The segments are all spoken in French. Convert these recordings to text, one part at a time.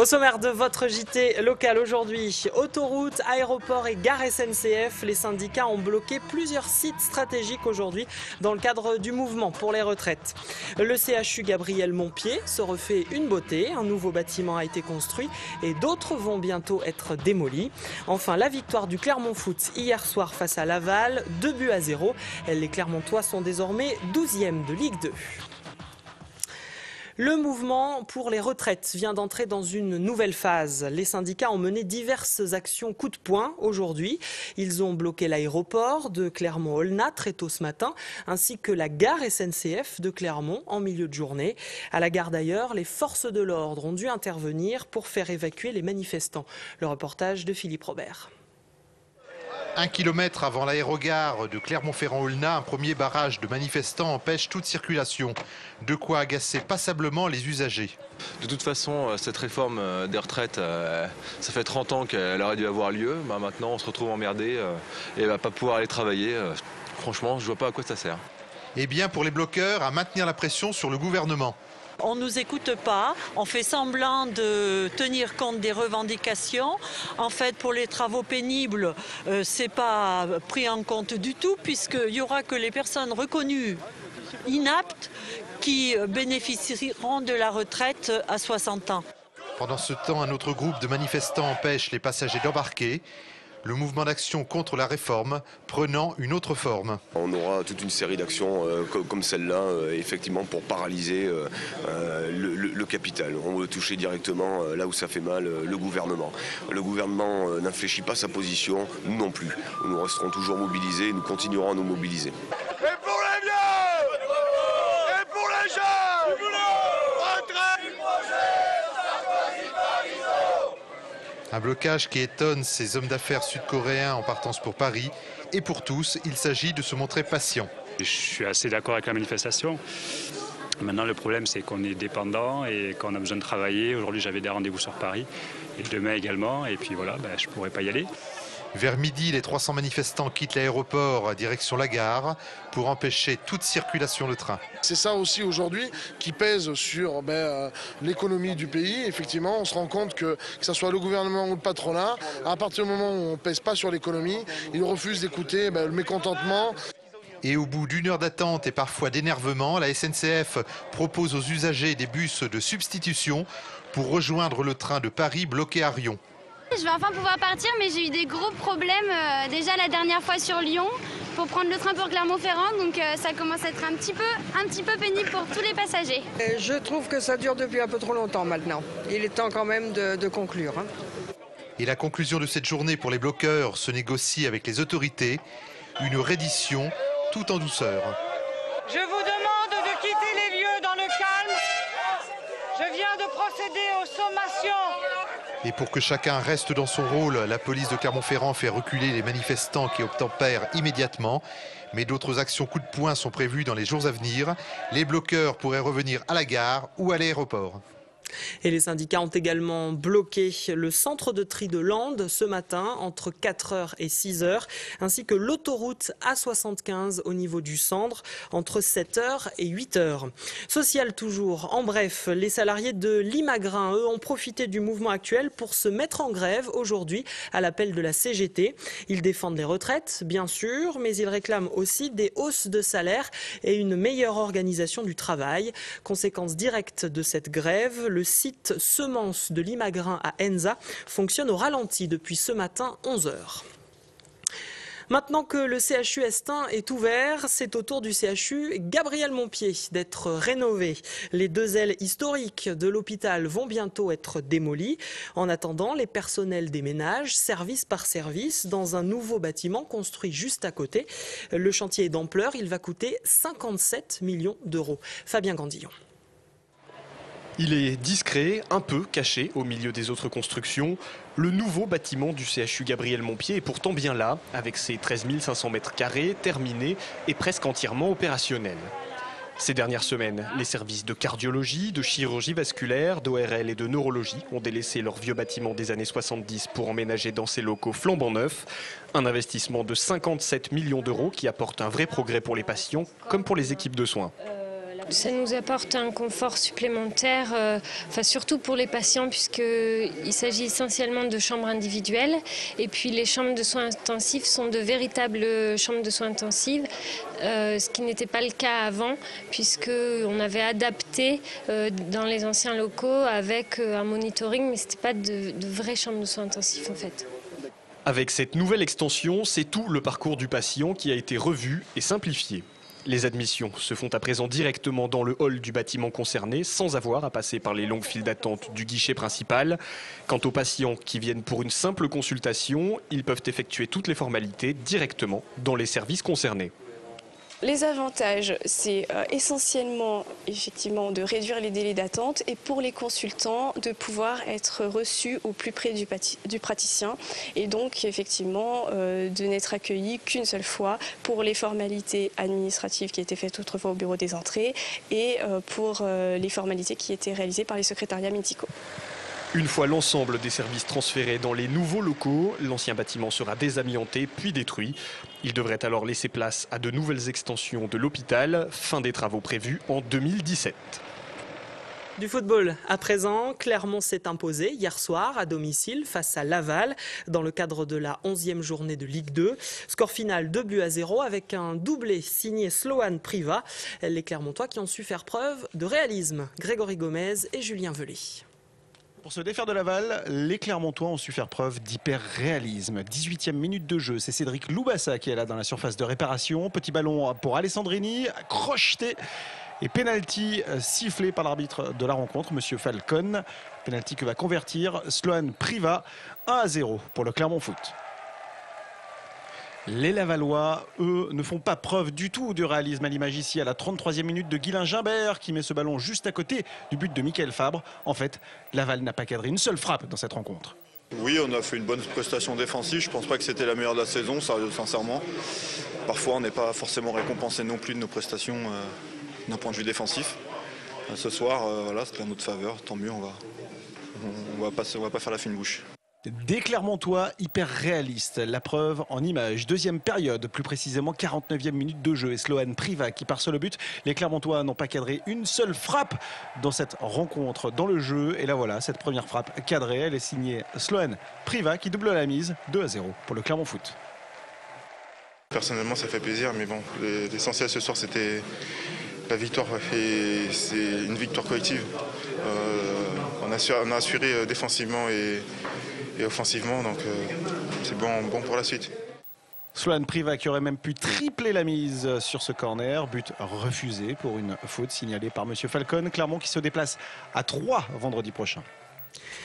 Au sommaire de votre JT local aujourd'hui, autoroutes, aéroports et gares SNCF, les syndicats ont bloqué plusieurs sites stratégiques aujourd'hui dans le cadre du mouvement pour les retraites. Le CHU Gabriel Montpied se refait une beauté, un nouveau bâtiment a été construit et d'autres vont bientôt être démolis. Enfin, la victoire du Clermont Foot hier soir face à Laval, 2-0. Les Clermontois sont désormais 12e de Ligue 2. Le mouvement pour les retraites vient d'entrer dans une nouvelle phase. Les syndicats ont mené diverses actions coup de poing aujourd'hui. Ils ont bloqué l'aéroport de Clermont-Aulnat très tôt ce matin, ainsi que la gare SNCF de Clermont en milieu de journée. À la gare d'ailleurs, les forces de l'ordre ont dû intervenir pour faire évacuer les manifestants. Le reportage de Philippe Robert. 1 kilomètre avant l'aérogare de Clermont-Ferrand-Aulnat, un premier barrage de manifestants empêche toute circulation. De quoi agacer passablement les usagers. De toute façon, cette réforme des retraites, ça fait 30 ans qu'elle aurait dû avoir lieu. Maintenant, on se retrouve emmerdé et va pas pouvoir aller travailler. Franchement, je vois pas à quoi ça sert. Eh bien, pour les bloqueurs, à maintenir la pression sur le gouvernement. On ne nous écoute pas, on fait semblant de tenir compte des revendications. En fait, pour les travaux pénibles, ce n'est pas pris en compte du tout, puisqu'il n'y aura que les personnes reconnues inaptes qui bénéficieront de la retraite à 60 ans. Pendant ce temps, un autre groupe de manifestants empêche les passagers d'embarquer. Le mouvement d'action contre la réforme prenant une autre forme. On aura toute une série d'actions comme celle-là, effectivement, pour paralyser le capital. On veut toucher directement là où ça fait mal le gouvernement. Le gouvernement n'infléchit pas sa position, nous non plus. Nous resterons toujours mobilisés et nous continuerons à nous mobiliser. Et pour les vieux et pour les jeunes, Un blocage qui étonne ces hommes d'affaires sud-coréens en partance pour Paris. Et pour tous, il s'agit de se montrer patient. Je suis assez d'accord avec la manifestation. Maintenant, le problème, c'est qu'on est dépendant et qu'on a besoin de travailler. Aujourd'hui, j'avais des rendez-vous sur Paris et demain également. Et puis voilà, je ne pourrais pas y aller. Vers midi, les 300 manifestants quittent l'aéroport direction la gare pour empêcher toute circulation de train. C'est ça aussi aujourd'hui qui pèse sur l'économie du pays. Effectivement, on se rend compte que ce soit le gouvernement ou le patronat, à partir du moment où on ne pèse pas sur l'économie, ils refusent d'écouter le mécontentement. Et au bout d'une heure d'attente et parfois d'énervement, la SNCF propose aux usagers des bus de substitution pour rejoindre le train de Paris bloqué à Riom. Je vais enfin pouvoir partir, mais j'ai eu des gros problèmes déjà la dernière fois sur Lyon pour prendre le train pour Clermont-Ferrand, donc ça commence à être un petit peu pénible pour tous les passagers. Je trouve que ça dure depuis un peu trop longtemps maintenant. Il est temps quand même de conclure. Et la conclusion de cette journée pour les bloqueurs se négocie avec les autorités, une reddition tout en douceur. Je vous demande de quitter les lieux dans le calme. Je viens de procéder aux sommations. Et pour que chacun reste dans son rôle, la police de Clermont-Ferrand fait reculer les manifestants qui obtempèrent immédiatement. Mais d'autres actions coup de poing sont prévues dans les jours à venir. Les bloqueurs pourraient revenir à la gare ou à l'aéroport. Et les syndicats ont également bloqué le centre de tri de Landes ce matin entre 4h et 6h, ainsi que l'autoroute A75 au niveau du Sandre entre 7h et 8h. Social toujours. En bref, les salariés de Limagrin, eux, ont profité du mouvement actuel pour se mettre en grève aujourd'hui à l'appel de la CGT. Ils défendent les retraites, bien sûr, mais ils réclament aussi des hausses de salaire et une meilleure organisation du travail. Conséquence directe de cette grève, le site Semences de Limagrin à Enza fonctionne au ralenti depuis ce matin 11h. Maintenant que le CHU Estin est ouvert, c'est au tour du CHU Gabriel Montpied d'être rénové. Les 2 ailes historiques de l'hôpital vont bientôt être démolies. En attendant, les personnels déménagent service par service dans un nouveau bâtiment construit juste à côté. Le chantier est d'ampleur, il va coûter 57 millions d'euros. Fabien Gandillon. Il est discret, un peu caché au milieu des autres constructions. Le nouveau bâtiment du CHU Gabriel Montpied est pourtant bien là, avec ses 13 500 mètres carrés, terminé et presque entièrement opérationnel. Ces dernières semaines, les services de cardiologie, de chirurgie vasculaire, d'ORL et de neurologie ont délaissé leur vieux bâtiment des années 70 pour emménager dans ces locaux flambant neufs. Un investissement de 57 millions d'euros qui apporte un vrai progrès pour les patients comme pour les équipes de soins. Ça nous apporte un confort supplémentaire, surtout pour les patients, puisqu'il s'agit essentiellement de chambres individuelles. Et puis les chambres de soins intensifs sont de véritables chambres de soins intensifs, ce qui n'était pas le cas avant, puisqu'on avait adapté dans les anciens locaux avec un monitoring, mais ce n'était pas de vraies chambres de soins intensifs en fait. Avec cette nouvelle extension, c'est tout le parcours du patient qui a été revu et simplifié. Les admissions se font à présent directement dans le hall du bâtiment concerné, sans avoir à passer par les longues files d'attente du guichet principal. Quant aux patients qui viennent pour une simple consultation, ils peuvent effectuer toutes les formalités directement dans les services concernés. Les avantages, c'est essentiellement effectivement de réduire les délais d'attente et pour les consultants de pouvoir être reçus au plus près du praticien et donc effectivement de n'être accueillis qu'une seule fois pour les formalités administratives qui étaient faites autrefois au bureau des entrées et pour les formalités qui étaient réalisées par les secrétariats médicaux. Une fois l'ensemble des services transférés dans les nouveaux locaux, l'ancien bâtiment sera désamianté puis détruit. Il devrait alors laisser place à de nouvelles extensions de l'hôpital, fin des travaux prévus en 2017. Du football à présent, Clermont s'est imposé hier soir à domicile face à Laval dans le cadre de la 11e journée de Ligue 2. Score final 2-0 avec un doublé signé Sloan Priva. Les Clermontois qui ont su faire preuve de réalisme. Grégory Gomez et Julien Velay. Pour se défaire de Laval, les Clermontois ont su faire preuve d'hyper-réalisme. 18e minute de jeu, c'est Cédric Loubassa qui est là dans la surface de réparation. Petit ballon pour Alessandrini, crocheté et pénalty sifflé par l'arbitre de la rencontre, Monsieur Falcon. Pénalty que va convertir Sloan Priva, 1-0 pour le Clermont Foot. Les Lavallois, eux, ne font pas preuve du tout de réalisme à l'image ici à la 33e minute de Guylain Gimbert qui met ce ballon juste à côté du but de Mickaël Fabre. En fait, Laval n'a pas cadré une seule frappe dans cette rencontre. Oui, on a fait une bonne prestation défensive. Je ne pense pas que c'était la meilleure de la saison, sincèrement. Parfois, on n'est pas forcément récompensé non plus de nos prestations d'un point de vue défensif. Ce soir, voilà, c'était en notre faveur. Tant mieux, on va pas faire la fine bouche. Des Clermontois hyper réalistes, la preuve en images. Deuxième période, plus précisément 49e minute de jeu et Sloan Priva qui part sur le but. Les Clermontois n'ont pas cadré une seule frappe dans cette rencontre dans le jeu. Et là voilà, cette première frappe cadrée, elle est signée Sloan Priva qui double la mise, 2-0 pour le Clermont Foot. Personnellement ça fait plaisir, mais bon, l'essentiel ce soir c'était la victoire et c'est une victoire collective. On a assuré défensivement et offensivement, donc c'est bon pour la suite. Sloan Priva qui aurait même pu tripler la mise sur ce corner, but refusé pour une faute signalée par Monsieur Falcon. Clermont qui se déplace à 3 vendredi prochain.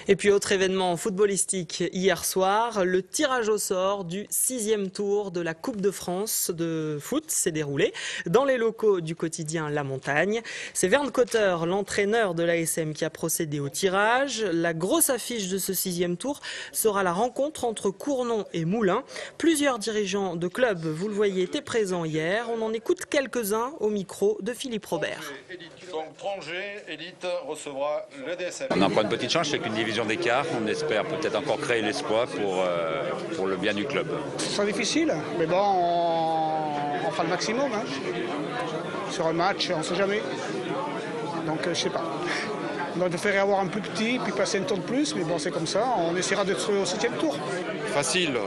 Et puis autre événement footballistique hier soir, le tirage au sort du 6e tour de la Coupe de France de foot s'est déroulé dans les locaux du quotidien La Montagne. C'est Verne Cotter, l'entraîneur de l'ASM, qui a procédé au tirage. La grosse affiche de ce 6e tour sera la rencontre entre Cournon et Moulins. Plusieurs dirigeants de clubs, vous le voyez, étaient présents hier. On en écoute quelques-uns au micro de Philippe Robert. Donc Prangé, Élite recevra le DSM. On a encore une petite chance, c'est qu'une division d'écart. On espère peut-être encore créer l'espoir pour le bien du club. Ce sera difficile, mais bon, on fera le maximum. Hein. Sur un match, on ne sait jamais. Donc je ne sais pas. On préférait avoir un plus petit, puis passer un tour de plus, mais bon, c'est comme ça. On essaiera d'être au 7e tour. Facile.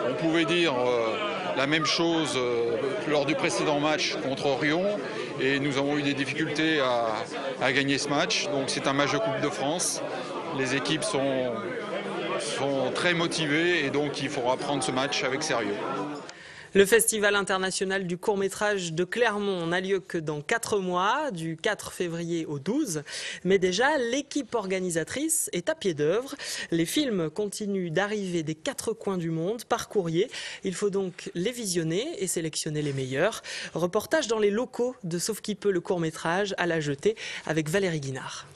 On pouvait dire la même chose lors du précédent match contre Orion. Et nous avons eu des difficultés à gagner ce match. Donc c'est un match de Coupe de France. Les équipes sont très motivées et donc il faudra prendre ce match avec sérieux. Le Festival international du court-métrage de Clermont n'a lieu que dans 4 mois, du 4 février au 12. Mais déjà, l'équipe organisatrice est à pied d'œuvre. Les films continuent d'arriver des 4 coins du monde par courrier. Il faut donc les visionner et sélectionner les meilleurs. Reportage dans les locaux de Sauf qui peut le court-métrage à la jetée avec Valérie Guinard.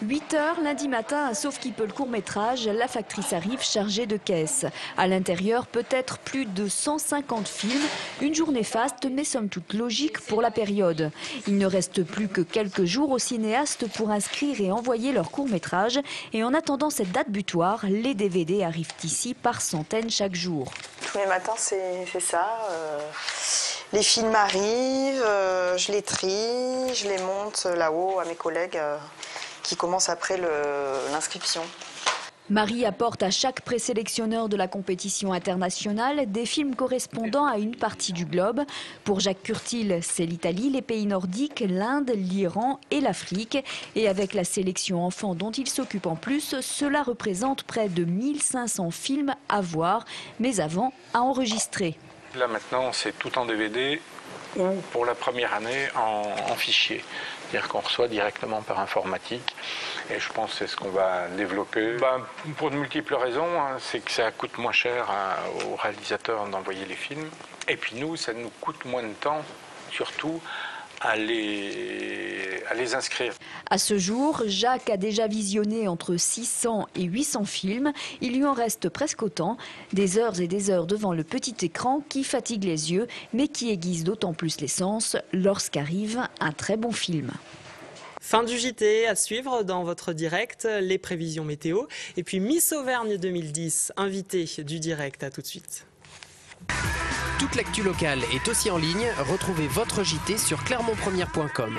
8h lundi matin à Sauf qui peut le court-métrage, la factrice arrive chargée de caisse. À l'intérieur, peut-être plus de 150 films. Une journée faste, mais somme toute logique pour la période. Il ne reste plus que quelques jours aux cinéastes pour inscrire et envoyer leur court-métrage. Et en attendant cette date butoir, les DVD arrivent ici par centaines chaque jour. Tous les matins, c'est ça. Les films arrivent, je les trie, je les monte là-haut à mes collègues qui commencent après l'inscription. Marie apporte à chaque présélectionneur de la compétition internationale des films correspondant à une partie du globe. Pour Jacques Curtil, c'est l'Italie, les pays nordiques, l'Inde, l'Iran et l'Afrique. Et avec la sélection enfants dont il s'occupe en plus, cela représente près de 1500 films à voir, mais avant à enregistrer. Là maintenant, c'est tout en DVD ou pour la première année en fichier. C'est-à-dire qu'on reçoit directement par informatique et je pense que c'est ce qu'on va développer. Pour de multiples raisons, c'est que ça coûte moins cher aux réalisateurs d'envoyer les films et puis nous, ça nous coûte moins de temps, surtout à les inscrire. À ce jour, Jacques a déjà visionné entre 600 et 800 films. Il lui en reste presque autant. Des heures et des heures devant le petit écran qui fatigue les yeux, mais qui aiguise d'autant plus les sens lorsqu'arrive un très bon film. Fin du JT à suivre dans votre direct, les prévisions météo. Et puis Miss Auvergne 2010, invité du direct. À tout de suite. Toute l'actu locale est aussi en ligne. Retrouvez votre JT sur clermontpremière.com.